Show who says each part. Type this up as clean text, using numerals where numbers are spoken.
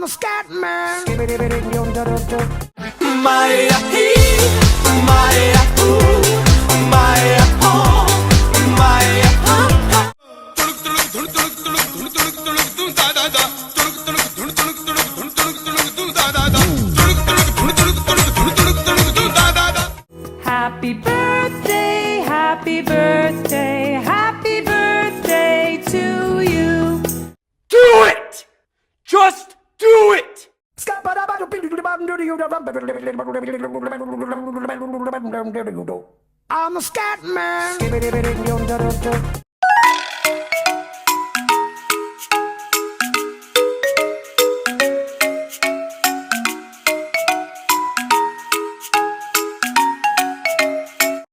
Speaker 1: a scat man.
Speaker 2: Maya he, Maya ooh, Maya oh, Maya ha.
Speaker 3: Happy birthday, happy birthday, happy birthday to you.
Speaker 4: Do it! Just do it!
Speaker 1: I'm a scat man.